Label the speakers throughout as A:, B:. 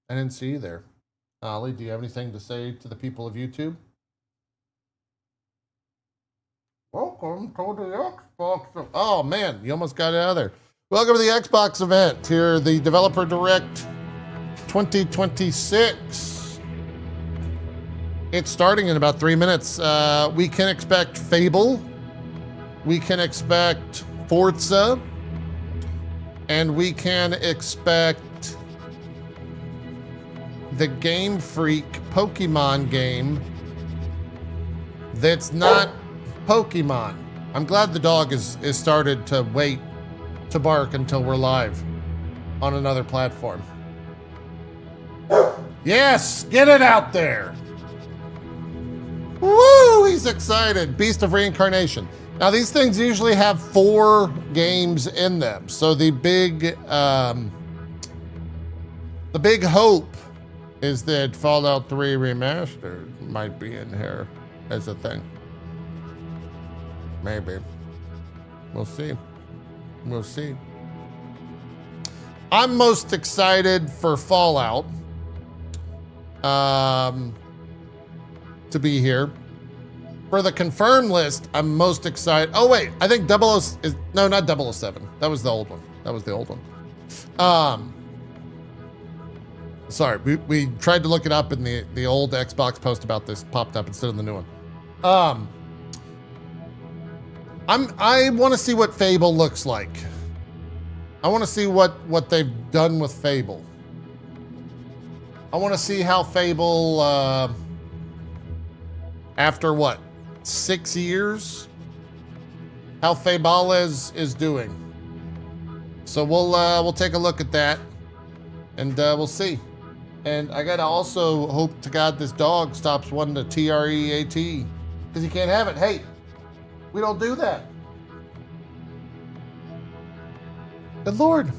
A: I didn't see you there. Ollie, do you have anything to say to the people of YouTube? Welcome to the Xbox. Oh man, you almost got it out of there. Welcome to the Xbox event. Here, the Developer Direct 2026. It's starting in about 3 minutes. We can expect Fable. We can expect Forza. And we can expect the Game Freak Pokemon game that's not Pokemon. I'm glad the dog is started to wait to bark until we're live on another platform. Yes, get it out there. Woo, he's excited. Beast of Reincarnation. Now these things usually have 4 games in them. So the big hope is that Fallout 3 Remastered might be in here as a thing. Maybe. We'll see. We'll see. I'm most excited for Fallout to be here. For the confirmed list, I'm most excited. Oh wait, I think no, not 007. That was the old one. That was the old one. Sorry, we tried to look it up and the old Xbox post about this popped up instead of the new one. I want to see what Fable looks like. I want to see what they've done with Fable. I want to see how Fable, after what, 6 years, how Fable is doing. So we'll take a look at that, and we'll see. And I gotta also hope to God this dog stops wanting to TREAT, because he can't have it. Hey, we don't do that. Good Lord.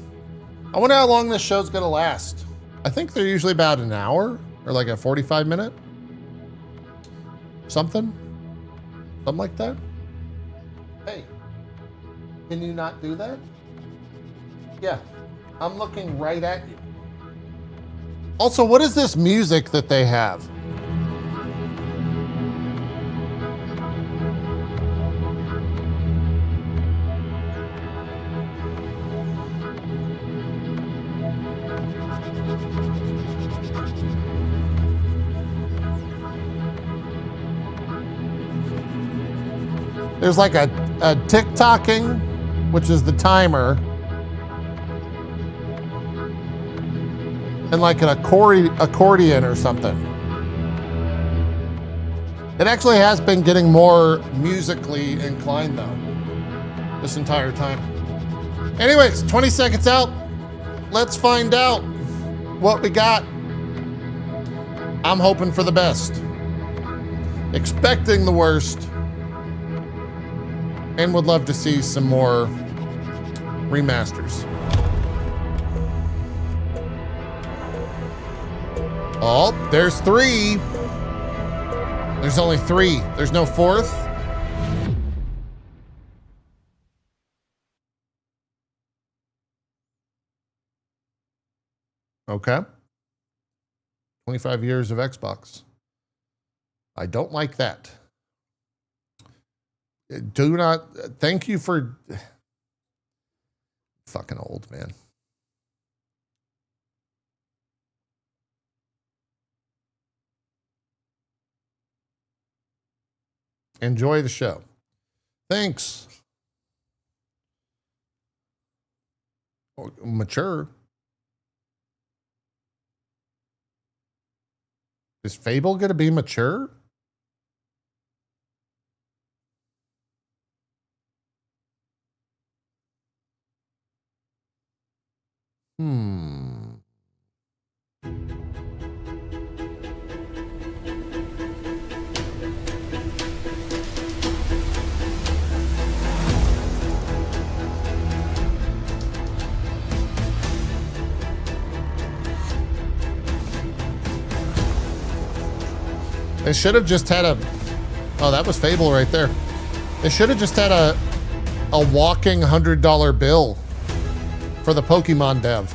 A: I wonder how long this show's gonna last. I think they're usually about an hour or like a 45-minute. Something like that. Hey, can you not do that? Yeah, I'm looking right at you. Also, what is this music that they have? There's like a tick-tocking, which is the timer, and like an accordion or something. It actually has been getting more musically inclined though, this entire time. Anyways, 20 seconds out. Let's find out what we got. I'm hoping for the best, expecting the worst, and would love to see some more remasters. Oh, there's 3. There's only 3. There's no 4th. Okay. 25 years of Xbox. I don't like that. Do not, thank you for, fucking old, man. Enjoy the show. Thanks. Mature. Is Fable gonna be mature? They should have just had oh, that was Fable right there. They should have just had a walking $100 bill for the Pokemon dev.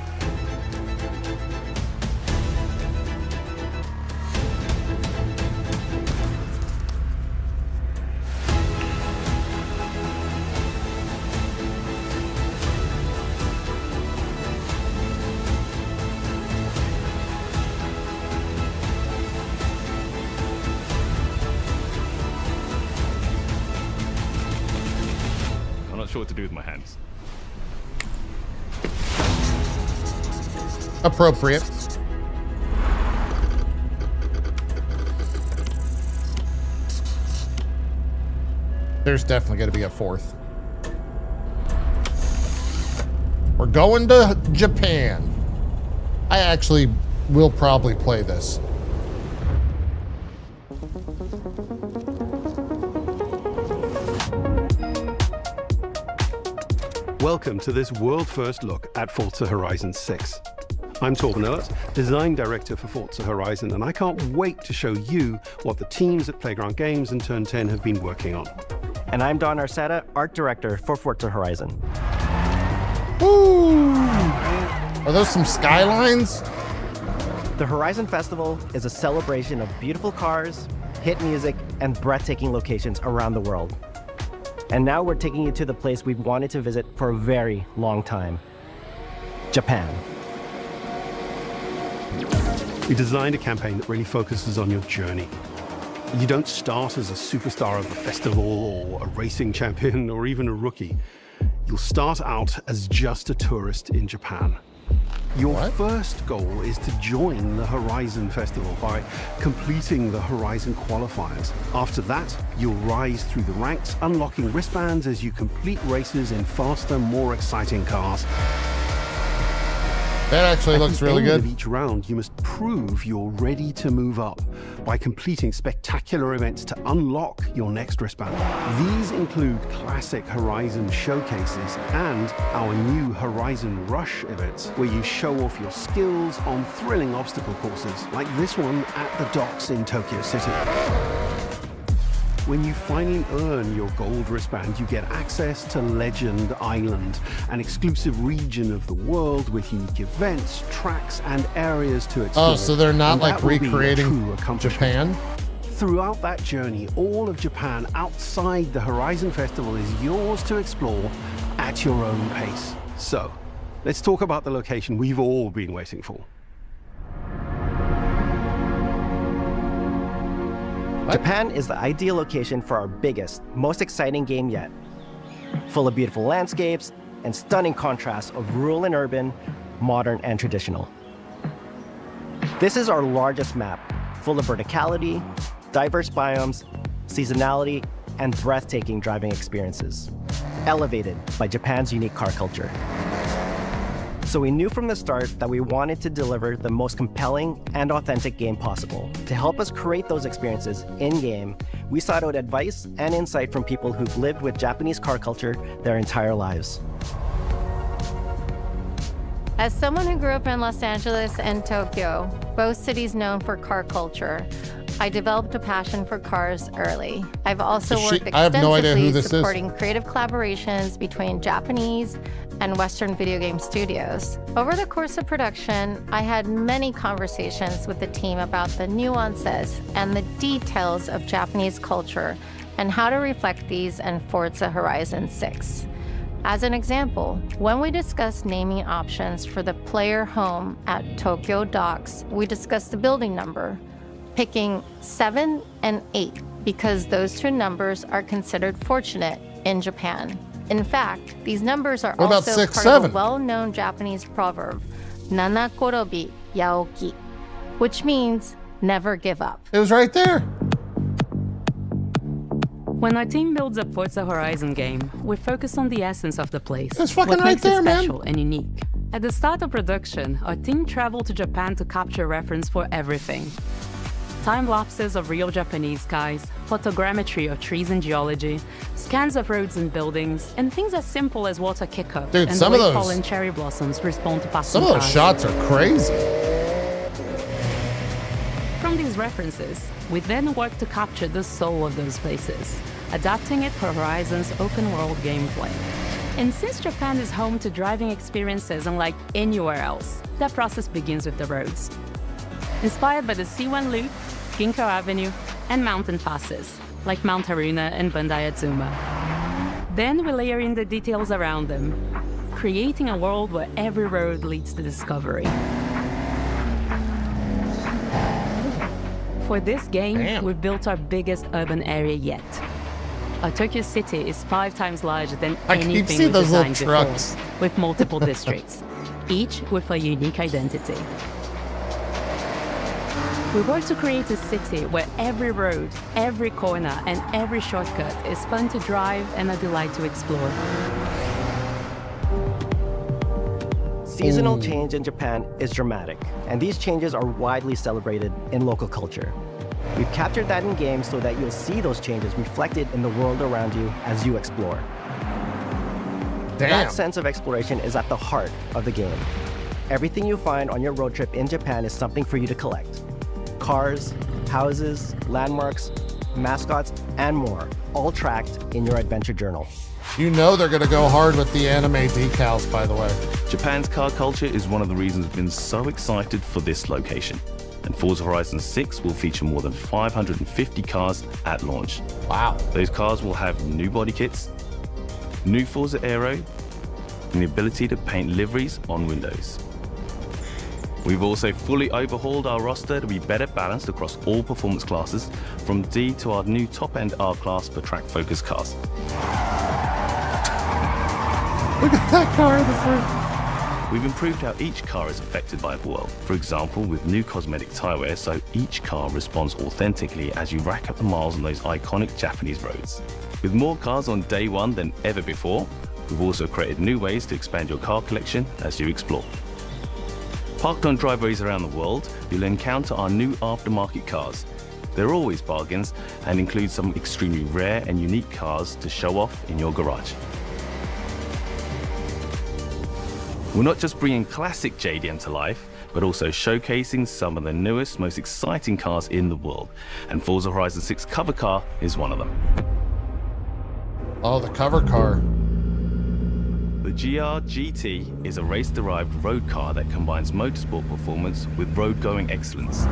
B: sure what to do with my hands.
A: Appropriate. There's definitely going to be a fourth. We're going to Japan. I actually will probably play this.
C: Welcome to this world-first look at Forza Horizon 6. I'm Torben Ehlert, Design Director for Forza Horizon, and I can't wait to show you what the teams at Playground Games and Turn 10 have been working on.
D: And I'm Don Arceta, Art Director for Forza Horizon.
A: Ooh. Are those some skylines?
D: The Horizon Festival is a celebration of beautiful cars, hit music, and breathtaking locations around the world. And now we're taking you to the place we've wanted to visit for a very long time, Japan.
C: We designed a campaign that really focuses on your journey. You don't start as a superstar of the festival or a racing champion or even a rookie. You'll start out as just a tourist in Japan. Your first goal is to join the Horizon Festival by completing the Horizon qualifiers. After that, you'll rise through the ranks, unlocking wristbands as you complete races in faster, more exciting cars.
A: That actually looks really good.
C: At the end of each round, you must prove you're ready to move up by completing spectacular events to unlock your next wristband. These include classic Horizon showcases and our new Horizon Rush events, where you show off your skills on thrilling obstacle courses, like this one at the docks in Tokyo City. When you finally earn your gold wristband, you get access to Legend Island, an exclusive region of the world with unique events, tracks, and areas to explore.
A: Oh, so they're not like recreating Japan?
C: Throughout that journey, all of Japan outside the Horizon Festival is yours to explore at your own pace. So, let's talk about the location we've all been waiting for.
D: Japan is the ideal location for our biggest, most exciting game yet. Full of beautiful landscapes and stunning contrasts of rural and urban, modern and traditional. This is our largest map, full of verticality, diverse biomes, seasonality, and breathtaking driving experiences, elevated by Japan's unique car culture. So we knew from the start that we wanted to deliver the most compelling and authentic game possible. To help us create those experiences in-game, we sought out advice and insight from people who've lived with Japanese car culture their entire lives.
E: As someone who grew up in Los Angeles and Tokyo, both cities known for car culture, I developed a passion for cars early. I've also worked extensively supporting creative collaborations between Japanese and Western video game studios. Over the course of production, I had many conversations with the team about the nuances and the details of Japanese culture and how to reflect these in Forza Horizon 6. As an example, when we discussed naming options for the player home at Tokyo Docks, we discussed the building number, picking 7 and 8 because those two numbers are considered fortunate in Japan. In fact, these numbers are also part of a well-known Japanese proverb, Nana Korobi Yaoki, which means never give up.
A: It was right there.
F: When our team builds a Forza Horizon game, we focus on the essence of the place.
A: It's fucking right there, man.
F: What makes it special and unique. At the start of production, our team traveled to Japan to capture reference for everything. Time lapses of real Japanese skies, photogrammetry of trees and geology, scans of roads and buildings, and things as simple as water kick-up and the way fallen cherry blossoms respond to passing
A: cars. Some of those shots are crazy.
F: From these references, we then work to capture the soul of those places, adapting it for Horizon's open-world gameplay. And since Japan is home to driving experiences unlike anywhere else, that process begins with the roads. Inspired by the C1 Loop, Ginkgo Avenue, and mountain passes, like Mount Haruna and Bandai Atsuma. Then we layer in the details around them, creating a world where every road leads to discovery. For this game, we've built our biggest urban area yet. Tokyo City is 5 times larger than
A: I keep
F: anything
A: seeing
F: we've
A: those little
F: designed before,
A: trucks.
F: with multiple districts, each with a unique identity. We work to create a city where every road, every corner, and every shortcut is fun to drive and a delight to explore.
D: Seasonal change in Japan is dramatic, and these changes are widely celebrated in local culture. We've captured that in games so that you'll see those changes reflected in the world around you as you explore.
A: Damn.
D: That sense of exploration is at the heart of the game. Everything you find on your road trip in Japan is something for you to collect. Cars, houses, landmarks, mascots, and more, all tracked in your adventure journal.
A: You know they're gonna go hard with the anime decals, by the way.
B: Japan's car culture is one of the reasons we've been so excited for this location. And Forza Horizon 6 will feature more than 550 cars at launch.
A: Wow.
B: Those cars will have new body kits, new Forza Aero, and the ability to paint liveries on windows. We've also fully overhauled our roster to be better balanced across all performance classes, from D to our new top-end R-Class for track-focused cars.
A: Look at that car in the front.
B: We've improved how each car is affected by the world. For example, with new cosmetic tire wear, so each car responds authentically as you rack up the miles on those iconic Japanese roads. With more cars on day one than ever before, we've also created new ways to expand your car collection as you explore. Parked on driveways around the world, you'll encounter our new aftermarket cars. They're always bargains and include some extremely rare and unique cars to show off in your garage. We're not just bringing classic JDM to life, but also showcasing some of the newest, most exciting cars in the world. And Forza Horizon 6 cover car is one of them.
A: Oh, the cover car.
B: The GR GT is a race-derived road car that combines motorsport performance with road-going excellence.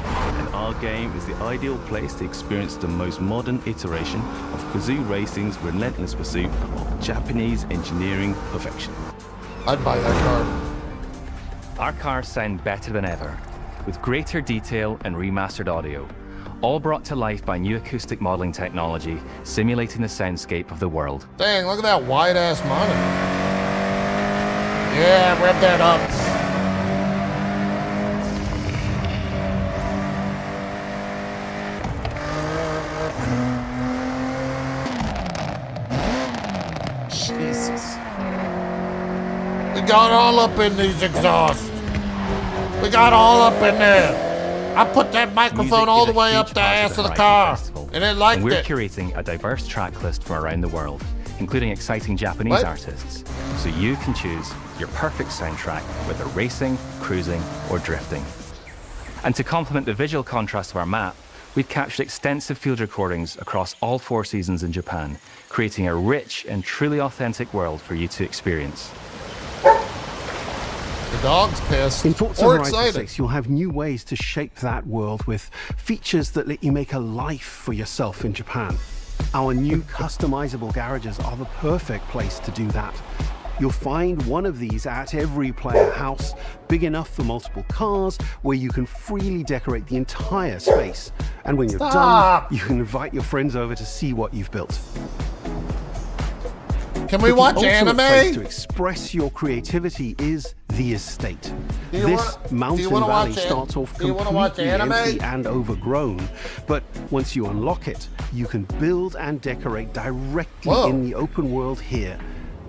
B: And our game is the ideal place to experience the most modern iteration of Kazoo Racing's relentless pursuit of Japanese engineering perfection.
A: I'd buy that car.
G: Our cars sound better than ever, with greater detail and remastered audio, all brought to life by new acoustic modeling technology, simulating the soundscape of the world.
A: Dang, look at that wide-ass monitor. Yeah, rev that up. Jesus. We got all up in these exhausts. We got all up in there. I put that microphone all the way up the ass of the car, and it liked it.
G: We're curating a diverse track list from around the world, including exciting Japanese artists, so you can choose your perfect soundtrack, whether racing, cruising, or drifting. And to complement the visual contrast of our map, we've captured extensive field recordings across all 4 seasons in Japan, creating a rich and truly authentic world for you to experience.
A: The dog's pissed.
C: In Forza
A: or
C: Horizon
A: excited.
C: 6, you'll have new ways to shape that world with features that let you make a life for yourself in Japan. Our new customizable garages are the perfect place to do that. You'll find one of these at every player house, big enough for multiple cars, where you can freely decorate the entire space. And when you're done, you can invite your friends over to see what you've built.
A: Can we watch anime?
C: The place to express your creativity is the estate. This mountain valley starts off completely empty and overgrown, but once you unlock it, you can build and decorate directly in the open world here.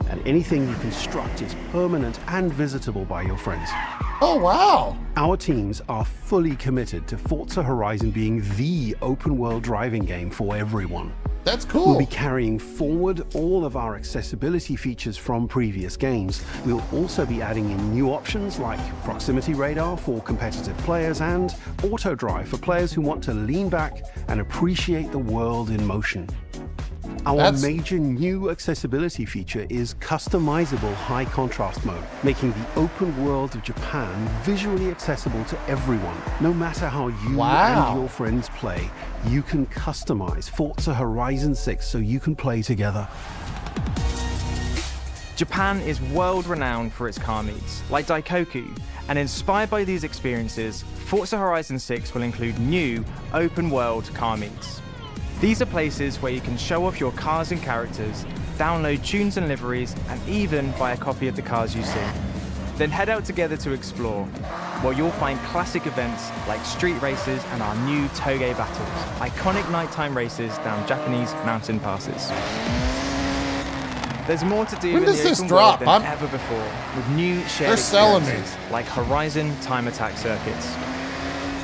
C: And anything you construct is permanent and visitable by your friends.
A: Oh, wow.
C: Our teams are fully committed to Forza Horizon being the open world driving game for everyone.
A: That's cool.
C: We'll be carrying forward all of our accessibility features from previous games. We'll also be adding in new options like proximity radar for competitive players and auto drive for players who want to lean back and appreciate the world in motion. Our major new accessibility feature is customizable high contrast mode, making the open world of Japan visually accessible to everyone. No matter how you and your friends play, you can customize Forza Horizon 6 so you can play together.
H: Japan is world-renowned for its car meets, like Daikoku, and inspired by these experiences, Forza Horizon 6 will include new open-world car meets. These are places where you can show off your cars and characters, download tunes and liveries, and even buy a copy of the cars you see. Then head out together to explore, where you'll find classic events like street races and our new Toge battles, iconic nighttime races down Japanese mountain passes. There's more to do in the open world than ever before, with new shared experiences like Horizon time attack circuits.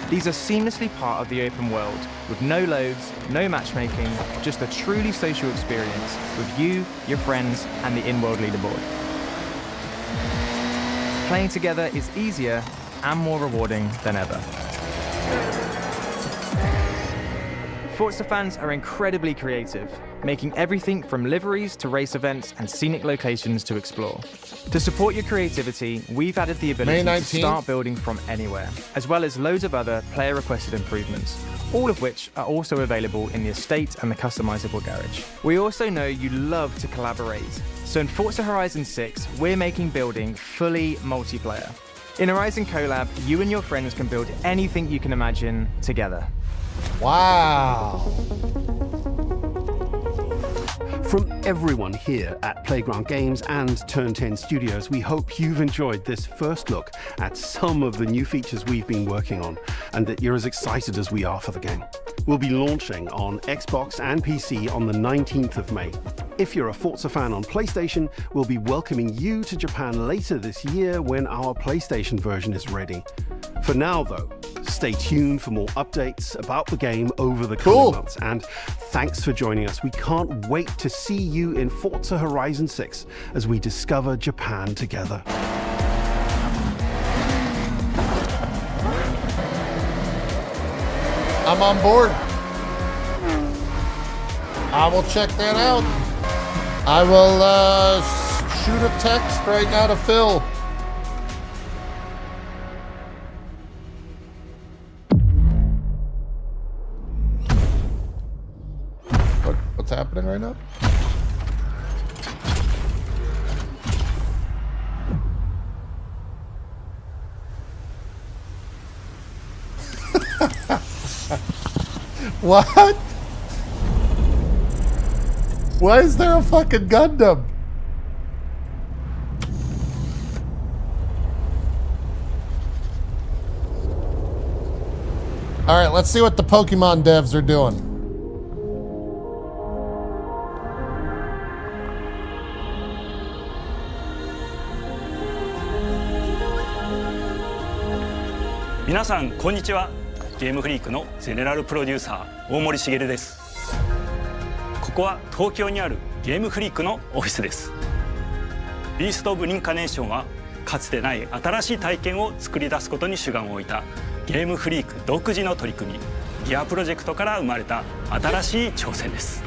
H: These are seamlessly part of the open world, with no loads, no matchmaking, just a truly social experience with you, your friends, and the in-world leaderboard. Playing together is easier and more rewarding than ever. Forza fans are incredibly creative, making everything from liveries to race events and scenic locations to explore. To support your creativity, we've added the ability to start building from anywhere, as well as loads of other player-requested improvements, all of which are also available in the estate and the customizable garage. We also know you love to collaborate, so in Forza Horizon 6, we're making building fully multiplayer. In Horizon Collab, you and your friends can build anything you can imagine together.
A: Wow.
C: From everyone here at Playground Games and Turn 10 Studios, we hope you've enjoyed this first look at some of the new features we've been working on, and that you're as excited as we are for the game. We'll be launching on Xbox and PC on the 19th of May. If you're a Forza fan on PlayStation, we'll be welcoming you to Japan later this year when our PlayStation version is ready. For now, though, stay tuned for more updates about the game over the coming months. And thanks for joining us. We can't wait to see you in Forza Horizon 6 as we discover Japan together.
A: I'm on board. I will check that out. I will shoot a text right now to Phil. What's happening right now? What? Why is there a fucking Gundam? All right, let's see what the Pokemon devs are doing.
I: Minasan, konnichiwa. ゲームフリークのゼネラルプロデューサー大森茂です。ここは東京にあるゲームフリークのオフィスです。ビースト・オブ・リンカネーションはかつてない新しい体験を作り出すことに主眼を置いたゲームフリーク独自の取り組みギアプロジェクトから生まれた新しい挑戦です。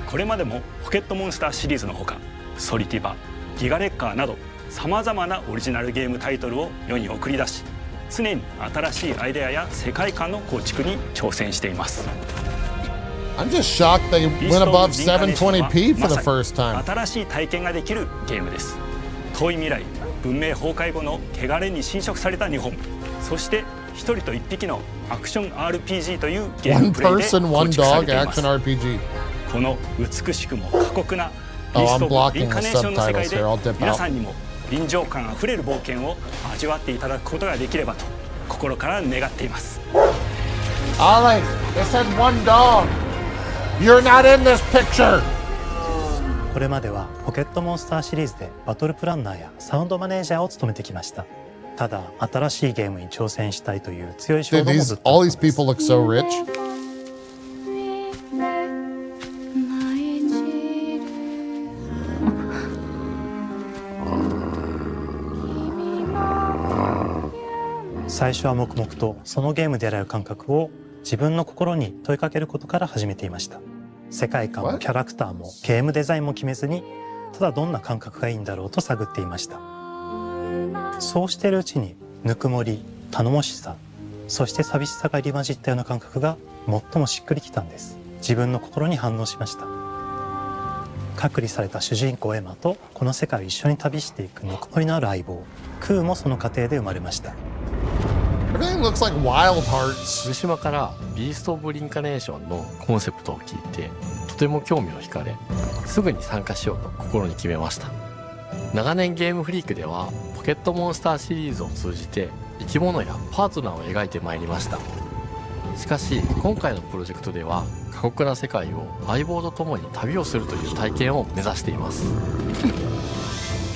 I: これまでもポケットモンスターシリーズのほかソリティバ、ギガレッカーなどさまざまなオリジナルゲームタイトルを世に送り出し常に新しいアイデアや世界観の構築に挑戦しています。
A: I'm just shocked they went above 720p for the first time.
I: 新しい体験ができるゲームです。遠い未来、文明崩壊後の汚れに侵食された日本、そして一人と一匹のアクション RPG というゲームプレイで構築されています。この美しくも過酷なビースト・オブ・リンカネーションの世界で皆さんにも臨場感あふれる冒険を味わっていただくことができればと心から願っています。
A: Alright, they said one dog. You're not in this picture.
J: これまではポケットモンスターシリーズでバトルプランナーやサウンドマネージャーを務めてきました。ただ新しいゲームに挑戦したいという強い衝動もずっとあったんです。
A: All these people look so rich.
J: 最初は黙々とそのゲームである感覚を自分の心に問いかけることから始めていました。世界観もキャラクターもゲームデザインも決めずにただどんな感覚がいいんだろうと探っていました。そうしているうちにぬくもり、頼もしさ、そして寂しさが入り混じったような感覚が最もしっくりきたんです。自分の心に反応しました。隔離された主人公エマとこの世界を一緒に旅していくぬくもりのある相棒クーもその過程で生まれました。
A: Everything looks like Wild Hearts.
K: 古島からビースト・オブ・リンカネーションのコンセプトを聞いてとても興味を惹かれ、すぐに参加しようと心に決めました。長年ゲームフリークではポケットモンスターシリーズを通じて生き物やパートナーを描いてまいりました。しかし今回のプロジェクトでは過酷な世界を相棒と共に旅をするという体験を目指しています。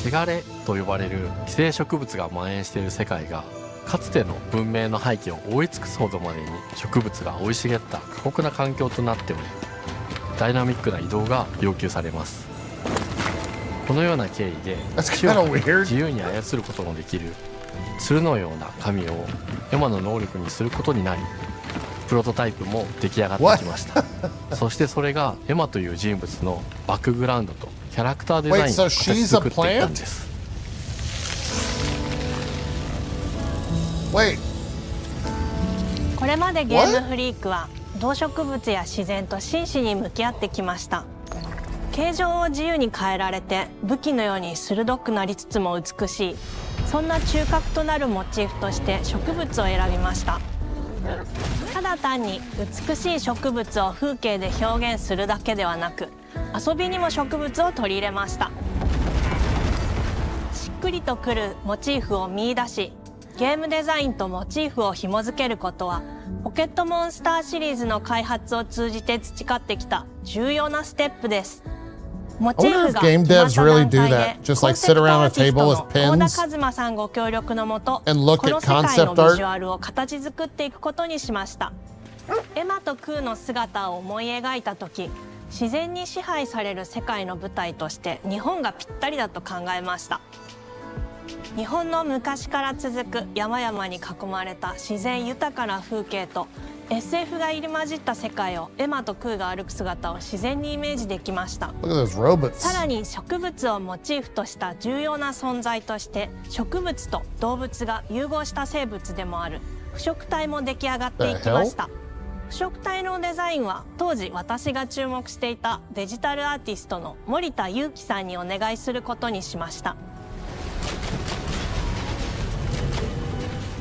K: 汚れと呼ばれる寄生植物が蔓延している世界がかつての文明の廃棄を覆い尽くすほどまでに植物が生い茂った過酷な環境となっており、ダイナミックな移動が要求されます。このような経緯で木を自由に操ることのできる鶴のような髪をエマの能力にすることになり、プロトタイプも出来上がってきました。そしてそれがエマという人物のバックグラウンドとキャラクターデザインを形作っていったんです。
L: これまでゲームフリークは動植物や自然と真摯に向き合ってきました。形状を自由に変えられて武器のように鋭くなりつつも美しい、そんな中核となるモチーフとして植物を選びました。ただ単に美しい植物を風景で表現するだけではなく、遊びにも植物を取り入れました。しっくりとくるモチーフを見出し、ゲームデザインとモチーフを紐付けることはポケットモンスターシリーズの開発を通じて培ってきた重要なステップです。モチーフが決まった段階でコンセプトアーティストの幸田一馬さんご協力のもと、この世界のビジュアルを形作っていくことにしました。エマとクーの姿を思い描いた時、自然に支配される世界の舞台として日本がぴったりだと考えました。日本の昔から続く山々に囲まれた自然豊かな風景と SF が入り混じった世界をエマとクーが歩く姿を自然にイメージできました。さらに植物をモチーフとした重要な存在として植物と動物が融合した生物でもある腐植体も出来上がっていきました。腐植体のデザインは当時私が注目していたデジタルアーティストの森田裕樹さんにお願いすることにしました。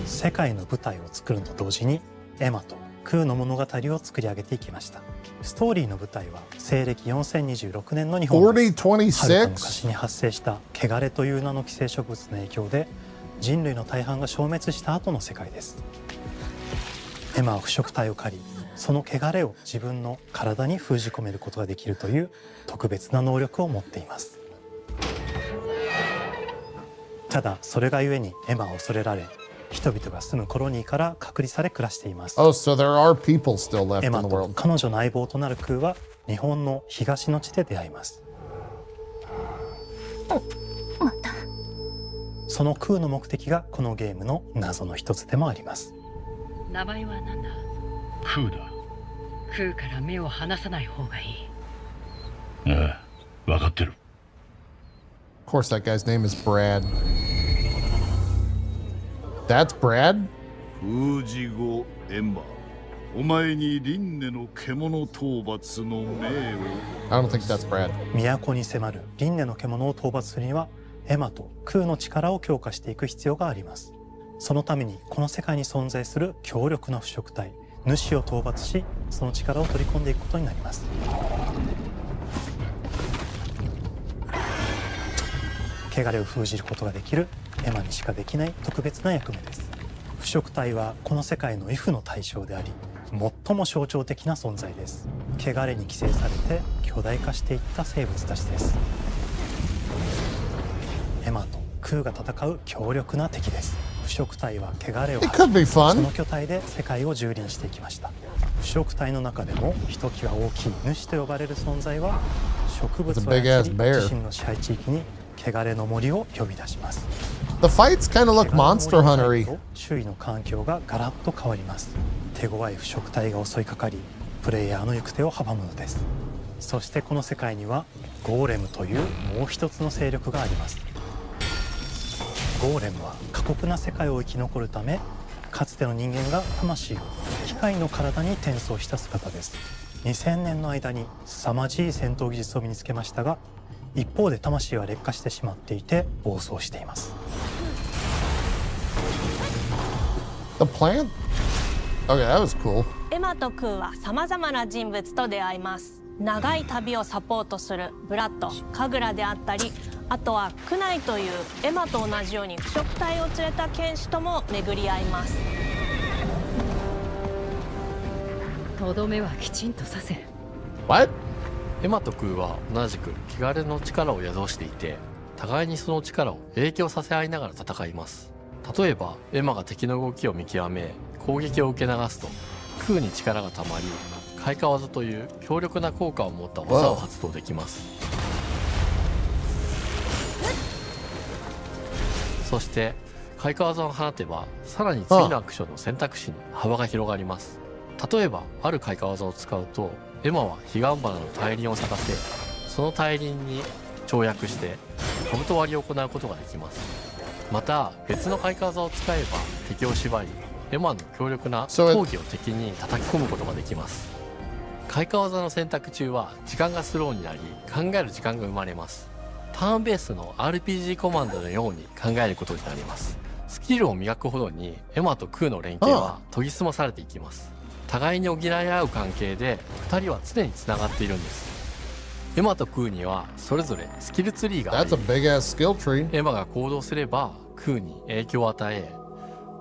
J: 世界の舞台を作ると同時にエマとクーの物語を作り上げていきました。ストーリーの舞台は西暦4026年の日本です。はるか昔に発生した汚れという名の寄生植物の影響で人類の大半が消滅した後の世界です。エマは腐植体を狩り、その汚れを自分の体に封じ込めることができるという特別な能力を持っています。ただそれがゆえにエマは恐れられ、人々が住むコロニーから隔離され暮らしています。エマと彼女の相棒となるクーは日本の東の地で出会います。そのクーの目的がこのゲームの謎の一つでもあります。
M: 名前は何だ？クーだ。クーから目を離さない方がいい。
N: ああ、分かってる。
A: Of course, that guy's name is Brad. That's Brad?
N: 封じ後エマ、お前に輪廻の獣討伐の命を。
A: I don't think that's Brad.
J: 都に迫る輪廻の獣を討伐するにはエマとクーの力を強化していく必要があります。そのためにこの世界に存在する強力な腐植体主を討伐し、その力を取り込んでいくことになります。汚れを封じることができるエマにしかできない特別な役目です。腐植体はこの世界の F の対象であり、最も象徴的な存在です。汚れに寄生されて巨大化していった生物たちです。エマとクーが戦う強力な敵です。腐植体は汚れを吐き、その巨体で世界を蹂躙していきました。腐植体の中でもひときわ大きい主と呼ばれる存在は植物を操り、自身の支配地域に汚れの森を呼び出します。
A: The fights kind of look Monster Hunter-y.
J: 周囲の環境がガラッと変わります。手強い腐植体が襲いかかり、プレイヤーの行く手を阻むのです。そしてこの世界にはゴーレムというもう一つの勢力があります。ゴーレムは過酷な世界を生き残るため、かつての人間が魂を機械の体に転送した姿です。2000年の間に凄まじい戦闘技術を身につけましたが、一方で魂は劣化してしまっていて暴走しています。
A: The plant? Okay, that was cool.
L: エマとクーはさまざまな人物と出会います。長い旅をサポートするブラッド、カグラであったり、あとはクナイというエマと同じように腐食体を連れた剣士とも巡り合います。
M: とどめはきちんとさせ。
A: What?
K: エマとクーは同じく汚れの力を宿していて、互いにその力を影響させ合いながら戦います。例えばエマが敵の動きを見極め攻撃を受け流すと、クーに力がたまり開花技という強力な効果を持った技を発動できます。そして開花技を放てばさらに次のアクションの選択肢に幅が広がります。例えばある開花技を使うと、エマは彼岸花の大輪を咲かせ、その大輪に跳躍して兜割りを行うことができます。また別の開花技を使えば敵を縛り、エマの強力な闘技を敵に叩き込むことができます。開花技の選択中は時間がスローになり、考える時間が生まれます。ターンベースの RPG コマンドのように考えることになります。スキルを磨くほどにエマとクーの連携は研ぎ澄まされていきます。互いに補い合う関係で2人は常につながっているんです。エマとクーにはそれぞれスキルツリーがあり、エマが行動すればクーに影響を与え、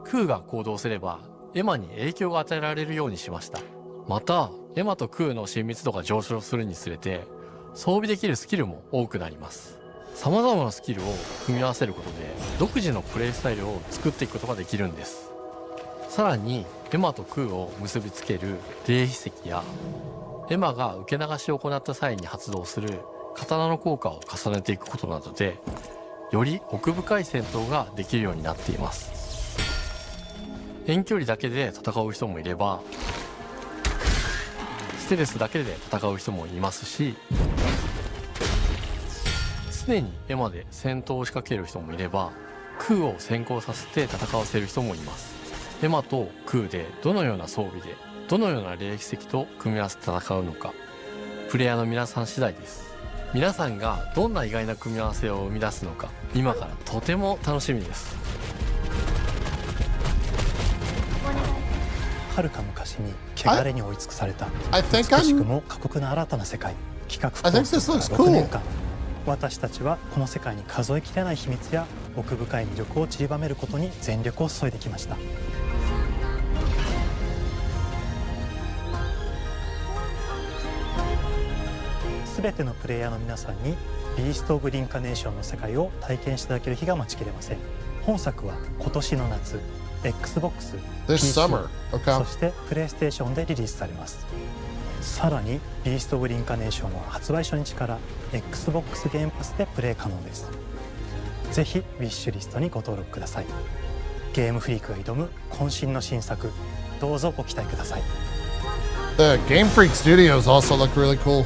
K: クーが行動すればエマに影響が与えられるようにしました。またエマとクーの親密度が上昇するにつれて装備できるスキルも多くなります。様々なスキルを組み合わせることで独自のプレイスタイルを作っていくことができるんです。さらにエマとクーを結びつける霊秘石やエマが受け流しを行った際に発動する刀の効果を重ねていくことなどで、より奥深い戦闘ができるようになっています。遠距離だけで戦う人もいれば、ステルスだけで戦う人もいますし、常にエマで戦闘を仕掛ける人もいれば、クーを先行させて戦わせる人もいます。エマとクーでどのような装備でどのような霊秘石と組み合わせて戦うのか、プレイヤーの皆さん次第です。皆さんがどんな意外な組み合わせを生み出すのか、今からとても楽しみです。
J: 遥か昔に汚れに追い尽くされた美しくも過酷な新たな世界、企画構想から6年間、私たちはこの世界に数えきれない秘密や奥深い魅力を散りばめることに全力を注いできました。すべてのプレイヤーの皆さんにビースト・オブ・リンカネーションの世界を体験していただける日が待ちきれません。本作は今年の夏 Xbox、PC、そしてプレイステーションでリリースされます。さらにビースト・オブ・リンカネーションは発売初日から Xbox ゲームパスでプレイ可能です。ぜひウィッシュリストにご登録ください。ゲームフリークが挑む渾身の新作、どうぞご期待ください。
A: The Game Freak Studios also look really cool.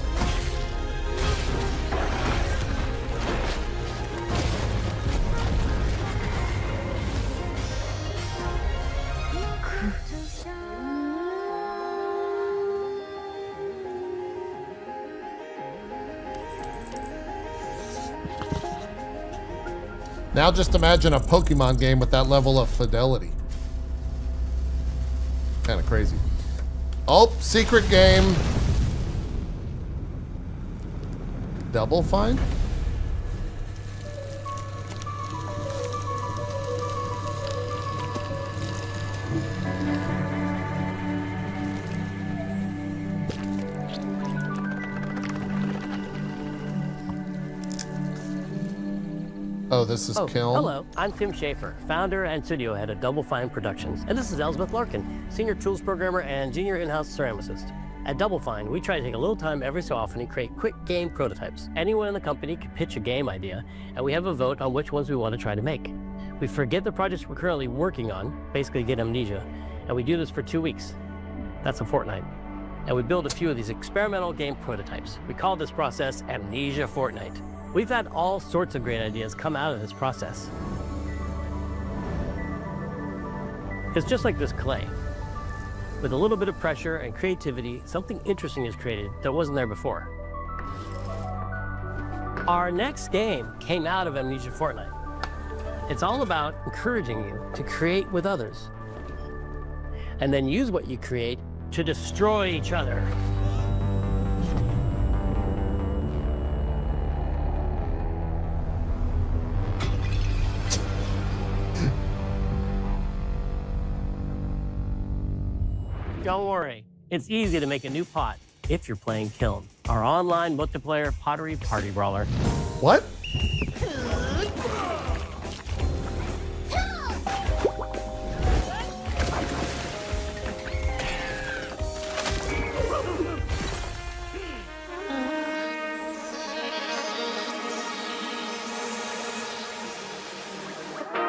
A: Now just imagine a Pokemon game with that level of fidelity. Kind of crazy. Oh, secret game. Double Fine? Oh, this is Kiln.
O: Hello, I'm Tim Schafer, founder and studio head of Double Fine Productions. And this is Elspeth Larkin, senior tools programmer and junior in-house ceramicist. At Double Fine, we try to take a little time every so often to create quick game prototypes. Anyone in the company can pitch a game idea, and we have a vote on which ones we want to try to make. We forget the projects we're currently working on, basically get amnesia, and we do this for 2 weeks. That's a fortnight. And we build a few of these experimental game prototypes. We call this process Amnesia Fortnight. We've had all sorts of great ideas come out of this process. It's just like this clay. With a little bit of pressure and creativity, something interesting is created that wasn't there before. Our next game came out of Amnesia Fortnight. It's all about encouraging you to create with others. and then use what you create to destroy each other. Don't worry, it's easy to make a new pot if you're playing Kiln, our online multiplayer pottery party brawler.
A: What?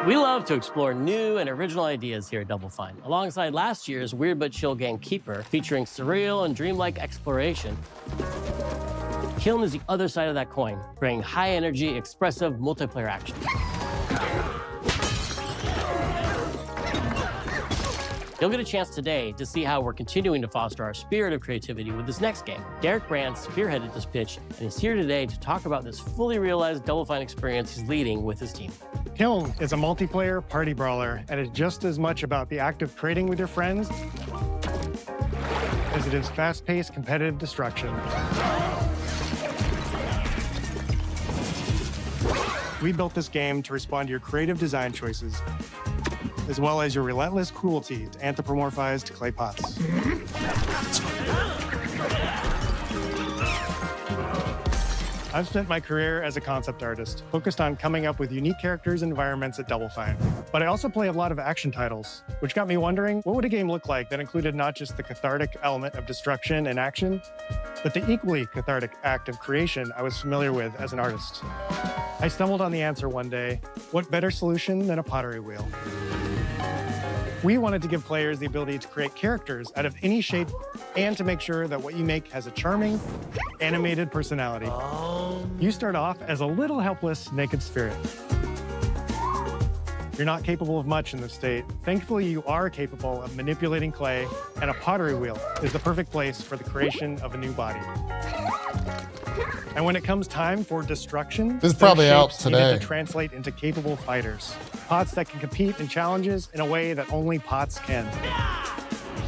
O: We love to explore new and original ideas here at Double Fine. Alongside last year's Weird But Chill game Keeper, featuring surreal and dreamlike exploration, Kiln is the other side of that coin, bringing high-energy, expressive multiplayer action. You'll get a chance today to see how we're continuing to foster our spirit of creativity with this next game. Derek Brand spearheaded this pitch and is here today to talk about this fully realized Double Fine experience he's leading with his team.
P: Kiln is a multiplayer party brawler and is just as much about the act of trading with your friends as it is fast-paced competitive destruction. We built this game to respond to your creative design choices, as well as your relentless cruelty to anthropomorphized clay pots. I've spent my career as a concept artist, focused on coming up with unique characters and environments at Double Fine. But I also play a lot of action titles, which got me wondering, what would a game look like that included not just the cathartic element of destruction and action, but the equally cathartic act of creation I was familiar with as an artist? I stumbled on the answer one day. What better solution than a pottery wheel? We wanted to give players the ability to create characters out of any shape and to make sure that what you make has a charming, animated personality. You start off as a little helpless, naked spirit. You're not capable of much in this state. Thankfully, you are capable of manipulating clay, and a pottery wheel is the perfect place for the creation of a new body. And when it comes time for destruction,
A: this is probably out today.
P: To translate into capable fighters, pots that can compete in challenges in a way that only pots can.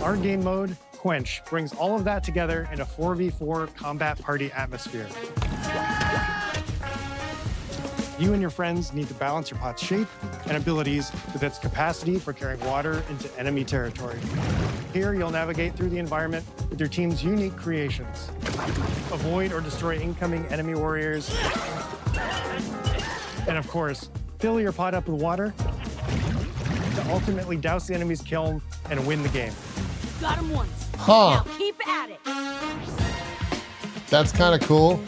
P: Our game mode, Quench, brings all of that together in a 4v4 combat party atmosphere. You and your friends need to balance your pot's shape and abilities with its capacity for carrying water into enemy territory. Here, you'll navigate through the environment with your team's unique creations. Avoid or destroy incoming enemy warriors. And of course, fill your pot up with water to ultimately douse the enemy's kiln and win the game.
Q: Got him once.
A: Huh.
Q: Now keep at it.
A: That's kind of cool.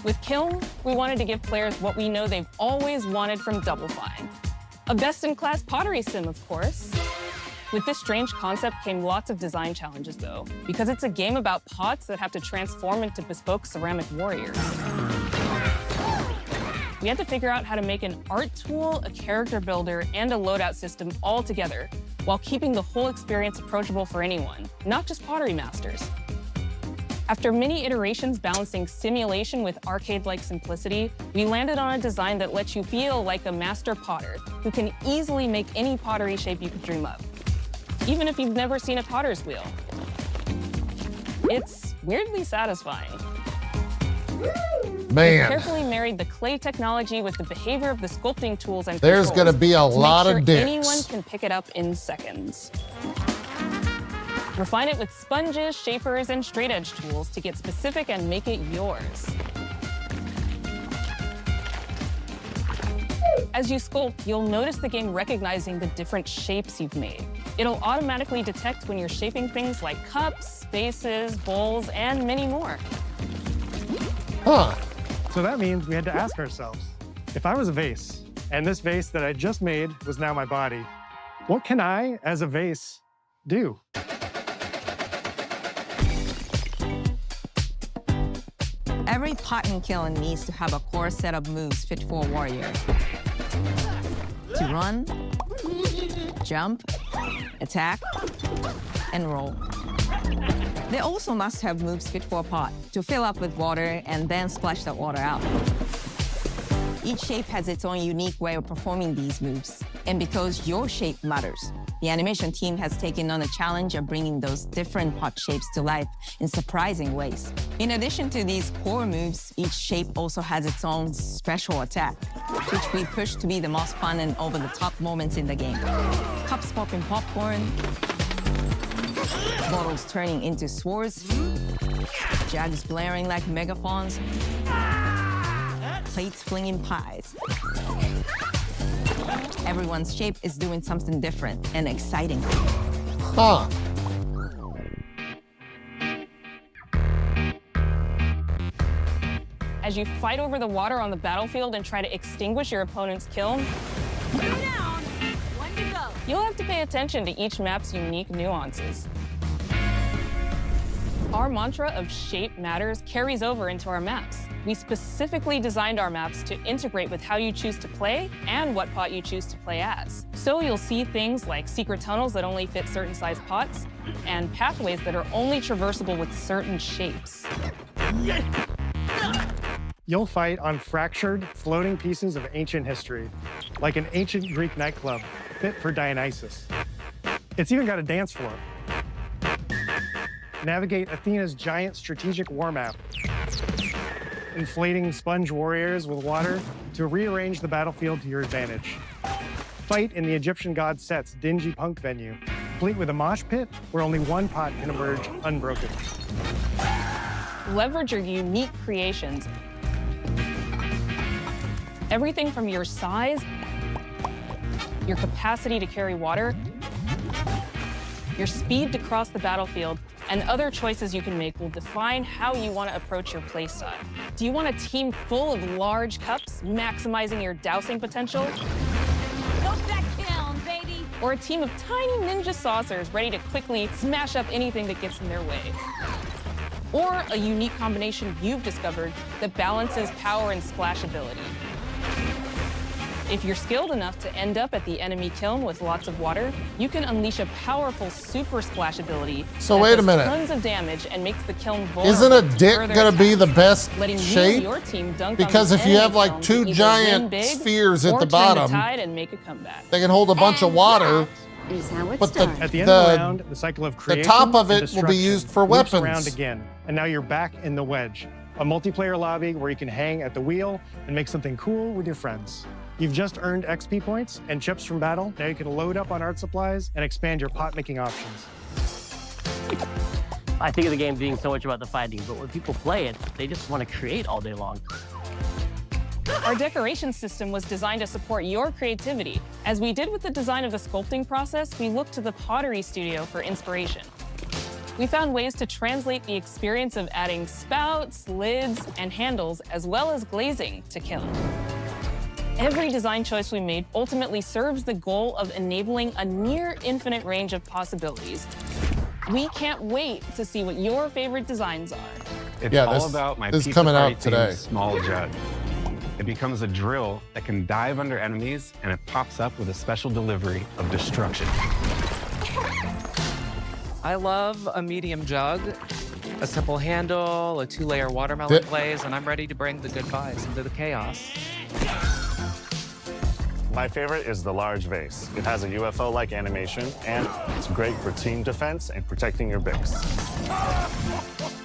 R: With Kiln, we wanted to give players what we know they've always wanted from Double Fine. A best-in-class pottery sim, of course. With this strange concept came lots of design challenges, though, because it's a game about pots that have to transform into bespoke ceramic warriors. We had to figure out how to make an art tool, a character builder, and a loadout system all together, while keeping the whole experience approachable for anyone, not just pottery masters. After many iterations balancing simulation with arcade-like simplicity, we landed on a design that lets you feel like a master potter who can easily make any pottery shape you could dream up, even if you've never seen a potter's wheel. It's weirdly satisfying.
A: Man.
R: We carefully married the clay technology with the behavior of the sculpting tools and
A: there's going to be a lot of dicks.
R: Anyone can pick it up in seconds. Refine it with sponges, shapers, and straight edge tools to get specific and make it yours. As you sculpt, you'll notice the game recognizing the different shapes you've made. It'll automatically detect when you're shaping things like cups, vases, bowls, and many more.
A: Huh.
P: So that means we had to ask ourselves, if I was a vase, and this vase that I just made was now my body, what can I, as a vase, do?
S: Every pot in Kiln needs to have a core set of moves fit for a warrior. To run, jump, attack, and roll. They also must have moves fit for a pot to fill up with water and then splash that water out. Each shape has its own unique way of performing these moves. And because your shape matters, the animation team has taken on the challenge of bringing those different pot shapes to life in surprising ways. In addition to these core moves, each shape also has its own special attack, which we push to be the most fun and over-the-top moments in the game. Cups popping popcorn, bottles turning into swords, jugs blaring like megaphones, plates flinging pies. Everyone's shape is doing something different and exciting.
A: Huh.
R: As you fight over the water on the battlefield and try to extinguish your opponent's kiln, you'll have to pay attention to each map's unique nuances. Our mantra of shape matters carries over into our maps. We specifically designed our maps to integrate with how you choose to play and what pot you choose to play as. So you'll see things like secret tunnels that only fit certain size pots and pathways that are only traversable with certain shapes.
P: You'll fight on fractured, floating pieces of ancient history, like an ancient Greek nightclub fit for Dionysus. It's even got a dance floor. Navigate Athena's giant strategic war map, inflating sponge warriors with water to rearrange the battlefield to your advantage. Fight in the Egyptian god Set's dingy punk venue, complete with a mosh pit where only one pot can emerge unbroken.
R: Leverage your unique creations. Everything from your size, your capacity to carry water, your speed to cross the battlefield, and other choices you can make will define how you want to approach your playstyle. Do you want a team full of large cups, maximizing your dousing potential?
S: Go that kiln, baby!
R: Or a team of tiny ninja saucers ready to quickly smash up anything that gets in their way? Or a unique combination you've discovered that balances power and splashability? If you're skilled enough to end up at the enemy kiln with lots of water, you can unleash a powerful super splash ability.
A: So wait a minute.
R: Tons of damage and makes the kiln vulnerable.
A: Isn't a dick gonna be the best shape?
R: Your team dunk
A: because
R: on
A: if you have like two giant spheres at the bottom,
R: and make a comeback.
A: They can hold a bunch of water. But
P: at the end of the round, the cycle of creation,
A: the top of it will be used for weapons.
P: Around again, and now you're back in the wedge, a multiplayer lobby where you can hang at the wheel and make something cool with your friends. You've just earned XP points and chips from battle. Now you can load up on art supplies and expand your pot-making options.
O: I think of the game being so much about the fighting, but when people play it, they just want to create all day long.
R: Our decoration system was designed to support your creativity. As we did with the design of the sculpting process, we looked to the pottery studio for inspiration. We found ways to translate the experience of adding spouts, lids, and handles, as well as glazing to Kiln. Every design choice we made ultimately serves the goal of enabling a near infinite range of possibilities. We can't wait to see what your favorite designs are.
T: It's all about my
A: this is coming out today.
T: Small jug. It becomes a drill that can dive under enemies, and it pops up with a special delivery of destruction.
U: I love a medium jug, a simple handle, a 2-layer watermelon glaze, and I'm ready to bring the good vibes into the chaos.
V: My favorite is the large vase. It has a UFO-like animation, and it's great for team defense and protecting your Bix.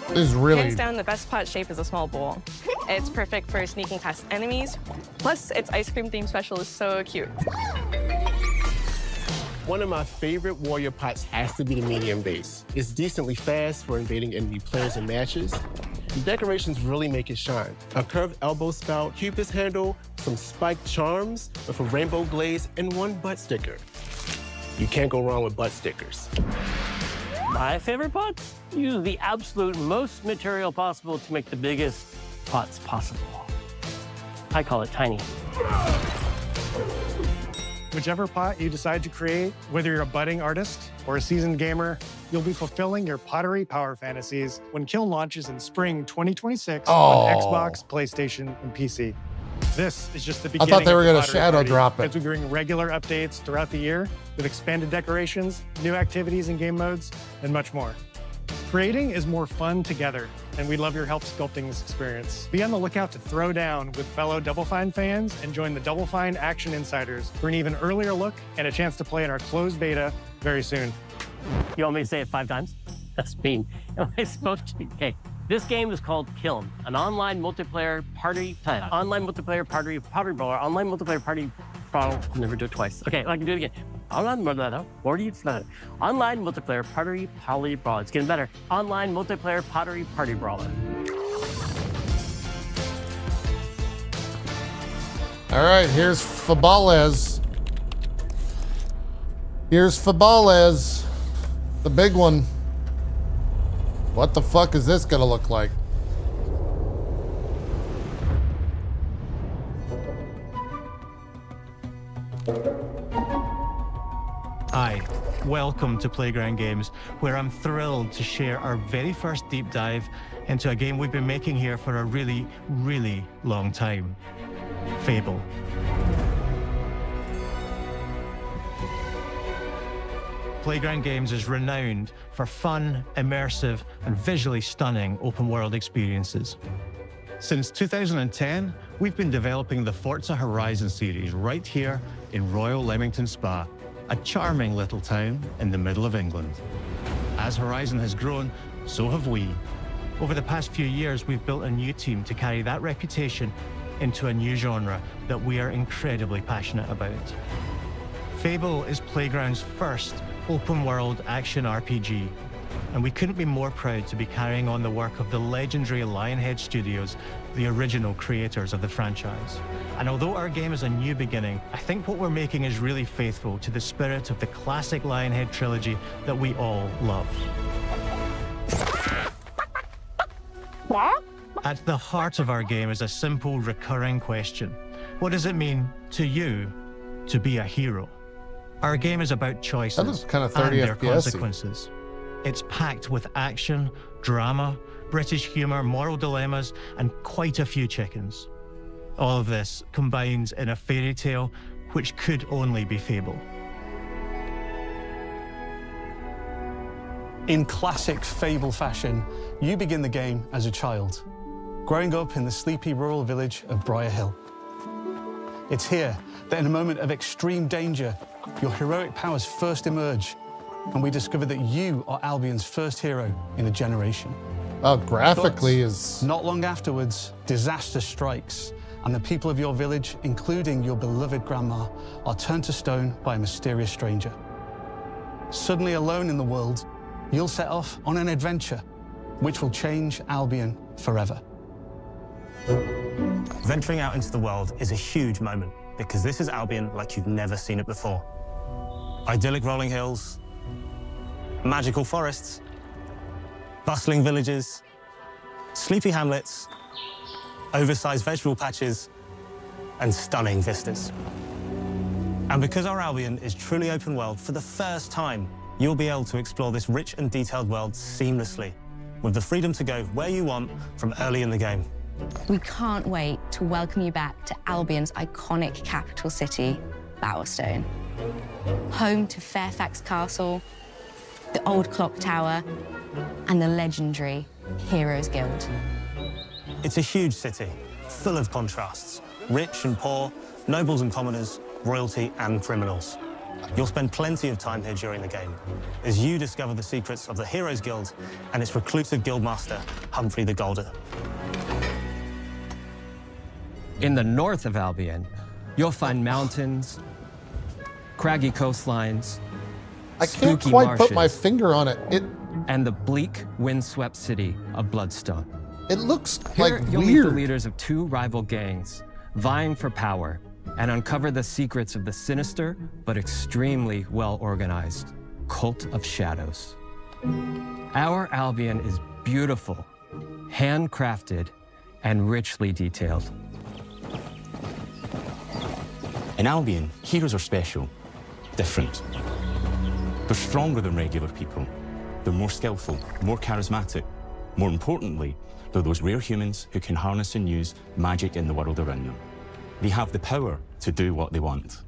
A: This is really...
W: Hands down, the best pot shape is a small bowl. It's perfect for sneaking past enemies. Plus, its ice cream theme special is so cute.
X: One of my favorite warrior pots has to be the medium base. It's decently fast for invading enemy players and matches. The decorations really make it shine. A curved elbow spout, Cupid's handle, some spiked charms with a rainbow glaze, and one butt sticker. You can't go wrong with butt stickers.
O: My favorite pots use the absolute most material possible to make the biggest pots possible. I call it tiny.
P: Whichever pot you decide to create, whether you're a budding artist or a seasoned gamer, you'll be fulfilling your pottery power fantasies when Kiln launches in spring 2026 on Xbox, PlayStation, and PC. This is just the beginning.
A: I thought they were
P: going
A: to shadow drop it.
P: As we bring regular updates throughout the year with expanded decorations, new activities and game modes, and much more. Creating is more fun together, and we'd love your help sculpting this experience. Be on the lookout to throw down with fellow Double Fine fans and join the Double Fine Action Insiders for an even earlier look and a chance to play in our closed beta very soon.
O: You want me to say it 5 times? That's mean. Am I supposed to? Okay. This game is called Kiln, an online multiplayer party brawler, online multiplayer party brawler. I'll never do it twice. Okay, I can do it again. Online multiplayer party brawler. It's getting better. Online multiplayer party brawler.
A: All right, here's Fabales. Here's Fabales, the big one. What the fuck is this gonna look like?
B: Hi, welcome to Playground Games, where I'm thrilled to share our very first deep dive into a game we've been making here for a really, really long time. Fable. Playground Games is renowned for fun, immersive, and visually stunning open-world experiences. Since 2010, we've been developing the Forza Horizon series right here in Royal Leamington Spa, a charming little town in the middle of England. As Horizon has grown, so have we. Over the past few years, we've built a new team to carry that reputation into a new genre that we are incredibly passionate about. Fable is Playground's first open-world action RPG, and we couldn't be more proud to be carrying on the work of the legendary Lionhead Studios, the original creators of the franchise. And although our game is a new beginning, I think what we're making is really faithful to the spirit of the classic Lionhead trilogy that we all love. At the heart of our game is a simple, recurring question. What does it mean to you to be a hero? Our game is about choices
A: That looks kind of 30
B: and their
A: FPS-y.
B: consequences. It's packed with action, drama, British humor, moral dilemmas, and quite a few chickens. All of this combines in a fairy tale which could only be Fable.
D: In classic Fable fashion, you begin the game as a child, growing up in the sleepy rural village of Briar Hill. It's here that in a moment of extreme danger, your heroic powers first emerge, and we discover that you are Albion's first hero in a generation.
A: Oh, graphically
D: But
A: is...
D: not long afterwards, disaster strikes, and the people of your village, including your beloved grandma, are turned to stone by a mysterious stranger. Suddenly alone in the world, you'll set off on an adventure which will change Albion forever.
E: Venturing out into the world is a huge moment because this is Albion like you've never seen it before. Idyllic rolling hills, magical forests, bustling villages, sleepy hamlets, oversized vegetable patches, and stunning vistas. And because our Albion is truly open world, for the first time, you'll be able to explore this rich and detailed world seamlessly, with the freedom to go where you want from early in the game.
F: We can't wait to welcome you back to Albion's iconic capital city, Bowerstone. Home to Fairfax Castle, the old clock tower, and the legendary Heroes Guild.
E: It's a huge city, full of contrasts. Rich and poor, nobles and commoners, royalty and criminals. You'll spend plenty of time here during the game as you discover the secrets of the Heroes Guild and its reclusive guildmaster, Humphrey the Golden.
Y: In the north of Albion, you'll find mountains, craggy coastlines,
A: I can't
Y: spooky
A: quite put my
Y: marshes,
A: finger on it.
Y: and the bleak, windswept city of Bloodstone.
A: It looks
Y: Here,
A: like
Y: you'll meet the
A: weird.
Y: leaders of two rival gangs, vying for power, and uncover the secrets of the sinister but extremely well-organized Cult of Shadows. Our Albion is beautiful, handcrafted, and richly detailed.
Z: In Albion, heroes are special, different. They're stronger than regular people. They're more skillful, more charismatic. More importantly, they're those rare humans who can harness and use magic in the world around them. They have the power to do what they want.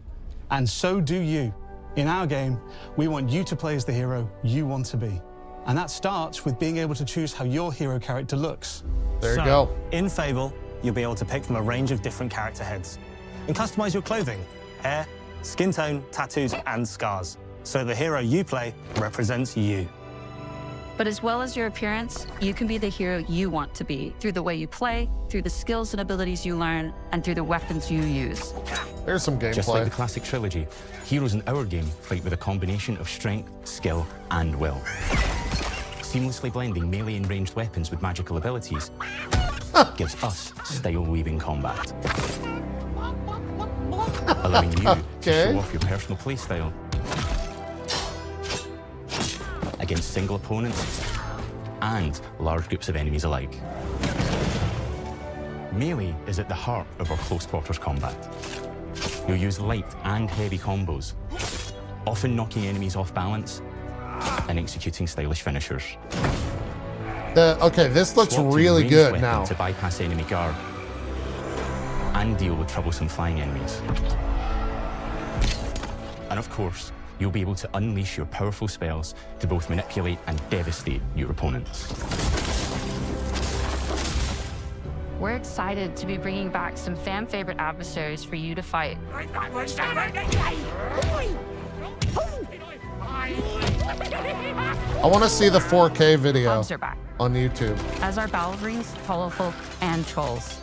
D: And so do you. In our game, we want you to play as the hero you want to be. And that starts with being able to choose how your hero character looks.
A: There you go.
E: In Fable, you'll be able to pick from a range of different character heads and customize your clothing, hair, skin tone, tattoos, and scars. So the hero you play represents you.
C: But as well as your appearance, you can be the hero you want to be through the way you play, through the skills and abilities you learn, and through the weapons you use.
A: There's some gameplay.
Z: Just like the classic trilogy, heroes in our game fight with a combination of strength, skill, and will. Seamlessly blending melee and ranged weapons with magical abilities gives us style-weaving combat. Allowing you to show off your personal playstyle against single opponents and large groups of enemies alike. Melee is at the heart of our close quarters combat. You'll use light and heavy combos, often knocking enemies off balance and executing stylish finishers.
A: Okay, this looks really good now.
Z: To bypass enemy guard and deal with troublesome flying enemies. And of course, you'll be able to unleash your powerful spells to both manipulate and devastate your opponents.
C: We're excited to be bringing back some fan-favorite adversaries for you to fight.
A: I want to see the 4K video
C: Bugs are back,
A: on YouTube.
C: as are Balverines, Hollowfolk, and Trolls.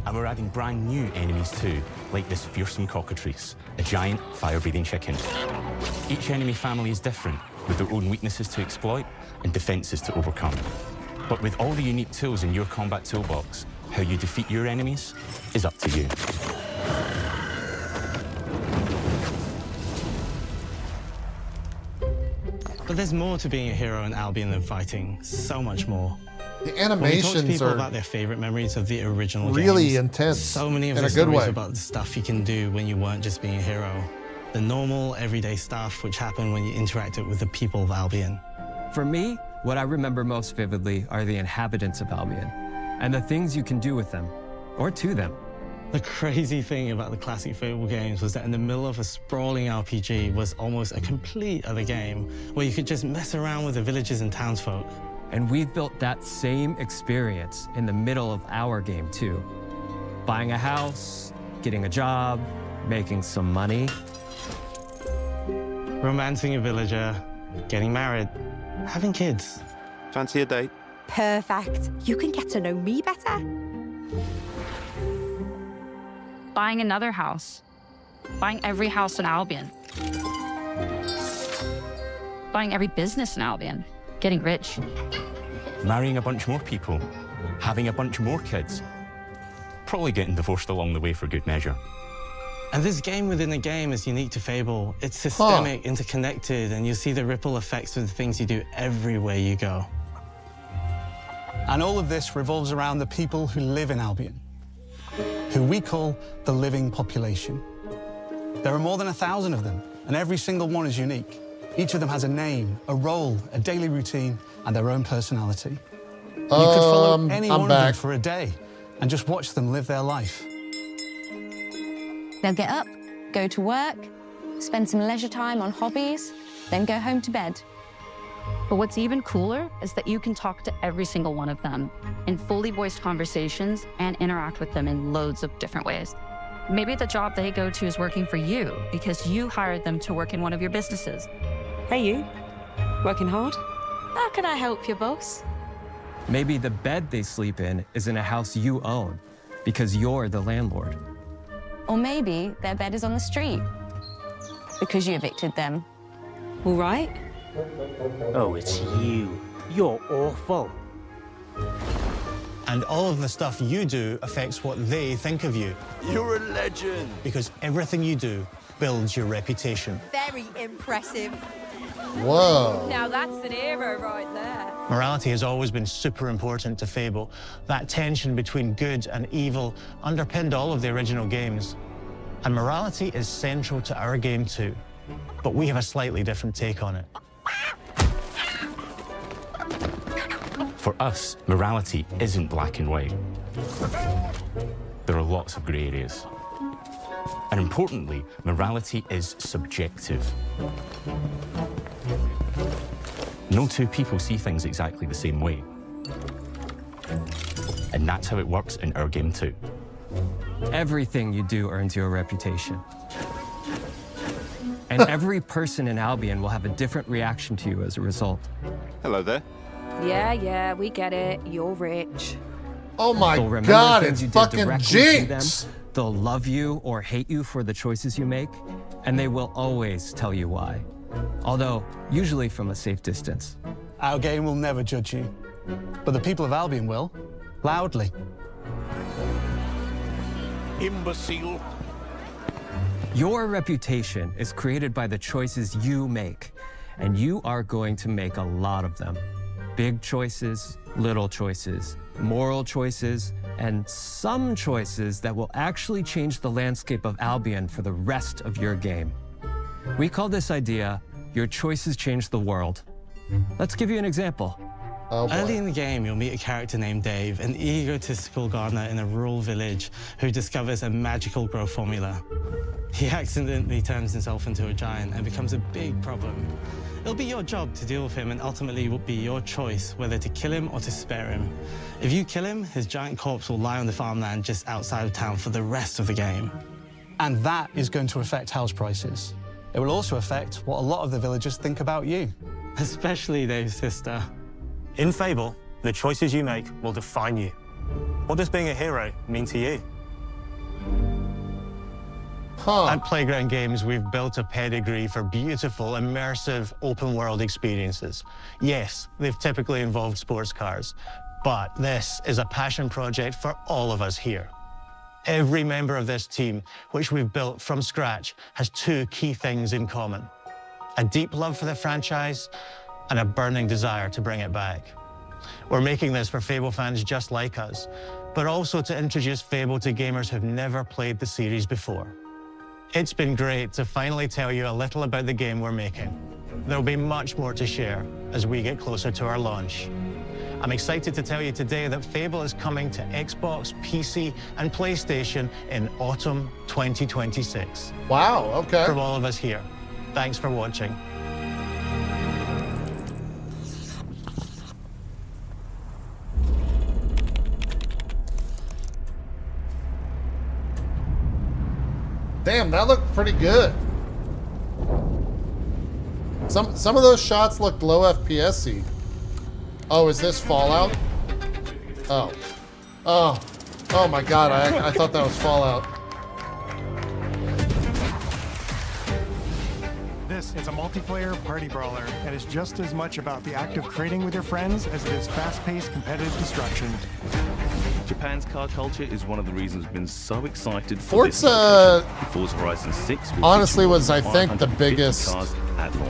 Z: And we're adding brand new enemies too, like this fearsome cockatrice, a giant fire-breathing chicken. Each enemy family is different, with their own weaknesses to exploit and defenses to overcome. But with all the unique tools in your combat toolbox, how you defeat your enemies is up to you.
E: But there's more to being a hero in Albion than fighting, so much more.
A: The animations
E: when we talk to people
A: are
E: about their favorite memories of the original
A: really
E: games,
A: intense
E: so many of
A: in
E: the
A: a good
E: stories
A: way.
E: about the stuff you can do when you weren't just being a hero. The normal, everyday stuff which happened when you interacted with the people of Albion.
Y: For me, what I remember most vividly are the inhabitants of Albion and the things you can do with them or to them.
E: The crazy thing about the classic Fable games was that in the middle of a sprawling RPG was almost a complete other game where you could just mess around with the villages and townsfolk.
Y: And we've built that same experience in the middle of our game too. Buying a house, getting a job, making some money.
E: Romancing a villager, getting married, having kids.
G: Fancy a date?
H: Perfect. You can get to know me better.
C: Buying another house. Buying every house in Albion. Buying every business in Albion. Getting rich.
Z: Marrying a bunch more people, having a bunch more kids, probably getting divorced along the way for good measure.
E: And this game within a game is unique to Fable. It's systemic, interconnected, and you see the ripple effects of the things you do everywhere you go.
D: And all of this revolves around the people who live in Albion, who we call the living population. There are more than 1,000 of them, and every single one is unique. Each of them has a name, a role, a daily routine, and their own personality. You could follow any one of them for a day and just watch them live their life.
F: They'll get up, go to work, spend some leisure time on hobbies, then go home to bed.
C: But what's even cooler is that you can talk to every single one of them in fully voiced conversations and interact with them in loads of different ways. Maybe the job they go to is working for you because you hired them to work in one of your businesses.
H: Hey, you. Working hard? How can I help you, boss?
Y: Maybe the bed they sleep in is in a house you own because you're the landlord.
F: Or maybe their bed is on the street because you evicted them.
H: All right.
I: Oh, it's you. You're awful.
L: And all of the stuff you do affects what they think of you.
I: You're a legend.
L: Because everything you do builds your reputation.
H: Very impressive.
A: Whoa.
H: Now that's an hero right there.
L: Morality has always been super important to Fable. That tension between good and evil underpinned all of the original games. And morality is central to our game too. But we have a slightly different take on it.
Z: For us, morality isn't black and white. There are lots of grey areas. And importantly, morality is subjective. No two people see things exactly the same way. And that's how it works in our game too.
Y: Everything you do earns you a reputation. And every person in Albion will have a different reaction to you as a result.
T: Hello there.
H: Yeah, we get it. You're rich.
A: Oh my
Y: They'll remember
A: God,
Y: things
A: it's
Y: you did
A: fucking
Y: directly to them.
A: Jinx!
Y: They'll love you or hate you for the choices you make, and they will always tell you why. Although, usually from a safe distance.
D: Our game will never judge you, but the people of Albion will, loudly.
I: Imbecile.
Y: Your reputation is created by the choices you make, and you are going to make a lot of them. Big choices, little choices, moral choices, and some choices that will actually change the landscape of Albion for the rest of your game. We call this idea, your choices change the world. Let's give you an example.
G: Early in the game, you'll meet a character named Dave, an egotistical gardener in a rural village who discovers a magical growth formula. He accidentally turns himself into a giant and becomes a big problem. It'll be your job to deal with him, and ultimately it will be your choice whether to kill him or to spare him. If you kill him, his giant corpse will lie on the farmland just outside of town for the rest of the game.
D: And that is going to affect house prices. It will also affect what a lot of the villagers think about you.
G: Especially Dave's sister.
E: In Fable, the choices you make will define you. What does being a hero mean to you?
B: At Playground Games, we've built a pedigree for beautiful, immersive, open-world experiences. Yes, they've typically involved sports cars, but this is a passion project for all of us here. Every member of this team, which we've built from scratch, has two key things in common: a deep love for the franchise and a burning desire to bring it back. We're making this for Fable fans just like us, but also to introduce Fable to gamers who've never played the series before. It's been great to finally tell you a little about the game we're making. There'll be much more to share as we get closer to our launch. I'm excited to tell you today that Fable is coming to Xbox, PC, and PlayStation in autumn 2026.
A: Wow, okay.
B: From all of us here, thanks for watching.
A: Damn, that looked pretty good. Some of those shots looked low FPS-y. Oh, is this Fallout? Oh. Oh. Oh my God, I thought that was Fallout.
P: This is a multiplayer party brawler and is just as much about the act of creating with your friends as it is fast-paced competitive destruction.
J: Japan's car culture is one of the reasons we've been so excited for
A: Forza
J: Horizon 6
A: honestly was, I think, the biggest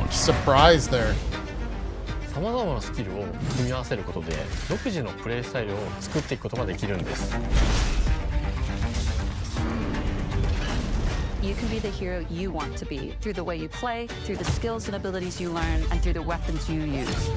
A: surprise there.
K: さまざまなスキルを組み合わせることで独自のプレイスタイルを作っていくことができるんです。
C: You can be the hero you want to be through the way you play, through the skills and abilities you learn, and through the weapons you use.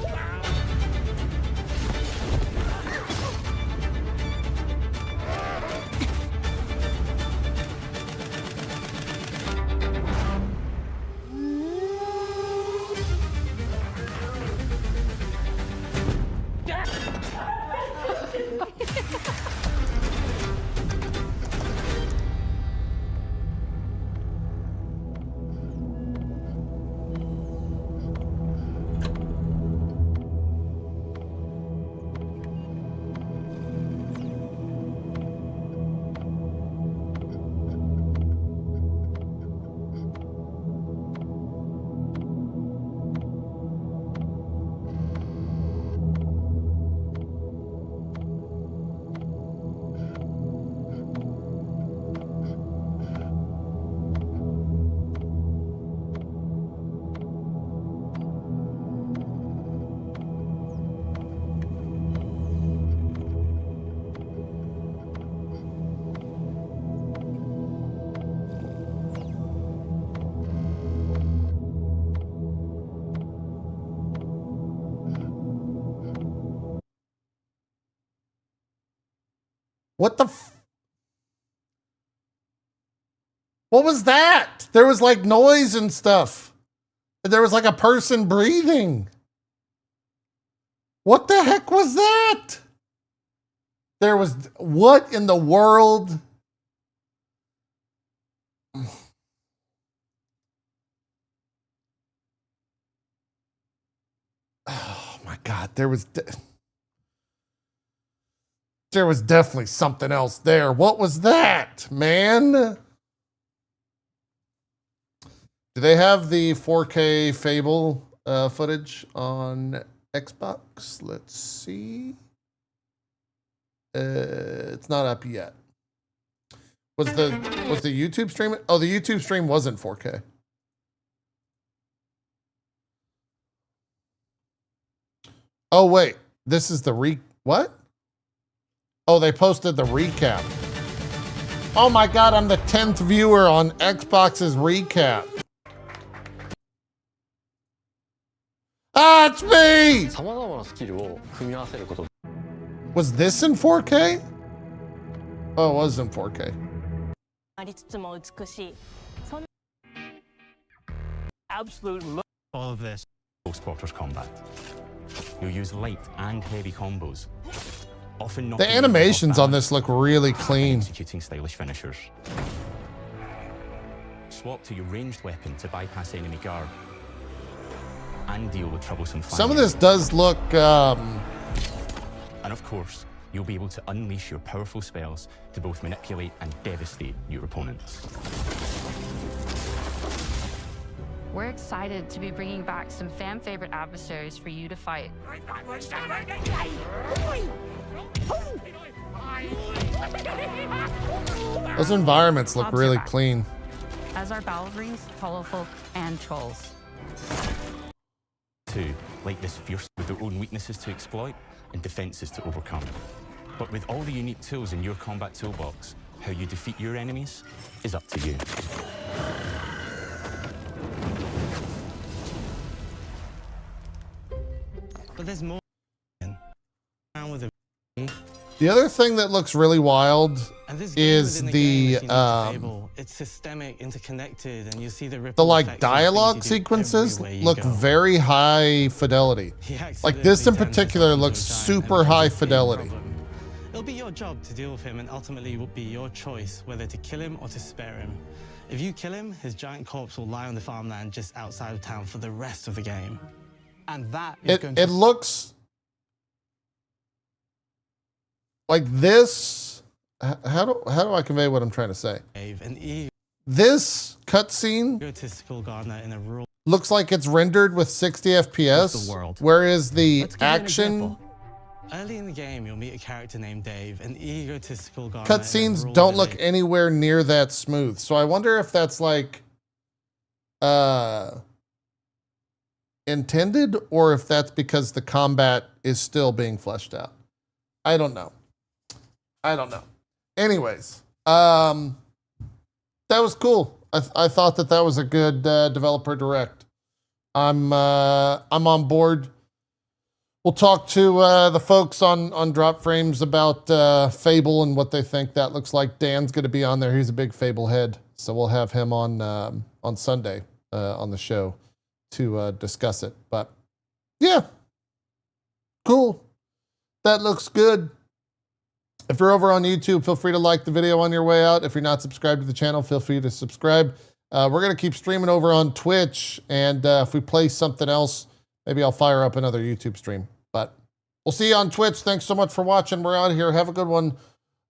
A: What was that? There was like noise and stuff. There was like a person breathing. What the heck was that? There was, what in the world? Oh my God, there was definitely something else there. What was that, man? Do they have the 4K Fable footage on Xbox? Let's see. It's not up yet. Was the YouTube stream? Oh, the YouTube stream wasn't 4K. Oh wait, this is the what? Oh, they posted the recap. Oh my God, I'm the 10th viewer on Xbox's recap. Ah, it's me! Was this in 4K? Oh, it was in 4K.
Y: Absolute all of this. Close quarters combat. You'll use light and heavy combos. Often
A: The animations on this look really clean.
Y: Executing stylish finishers. Swap to your ranged weapon to bypass enemy guard. And deal with troublesome fire.
A: Some of this does look
Y: And of course, you'll be able to unleash your powerful spells to both manipulate and devastate your opponents.
C: We're excited to be bringing back some fan favorite adversaries for you to fight.
A: Those environments look really clean.
C: As are battle rings, hollow folk, and trolls.
Y: Two, like this fierce with their own weaknesses to exploit and defenses to overcome. But with all the unique tools in your combat toolbox, how you defeat your enemies is up to you.
G: But there's more. With a
A: The other thing that looks really wild is the
G: it's systemic, interconnected, and you see the
A: like dialogue sequences look very high fidelity. Like this in particular looks super high fidelity.
G: It'll be your job to deal with him, and ultimately it will be your choice whether to kill him or to spare him. If you kill him, his giant corpse will lie on the farmland just outside of town for the rest of the game. And that is going to...
A: It looks like this. How do I convey what I'm trying to say? This cutscene looks like it's rendered with 60 FPS, whereas the action
G: Early in the game, you'll meet a character named Dave, an egotistical guy.
A: cutscenes don't look anywhere near that smooth. So I wonder if that's like intended, or if that's because the combat is still being fleshed out. I don't know. Anyways, that was cool. I thought that was a good developer direct. I'm on board. We'll talk to the folks on Drop Frames about Fable and what they think that looks like. Dan's going to be on there. He's a big Fable head, so we'll have him on Sunday on the show to discuss it. But yeah, cool. That looks good. If you're over on YouTube, feel free to like the video on your way out. If you're not subscribed to the channel, feel free to subscribe. We're going to keep streaming over on Twitch, and if we play something else, maybe I'll fire up another YouTube stream. But we'll see you on Twitch. Thanks so much for watching. We're out of here. Have a good one.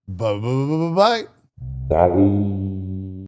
A: Bye.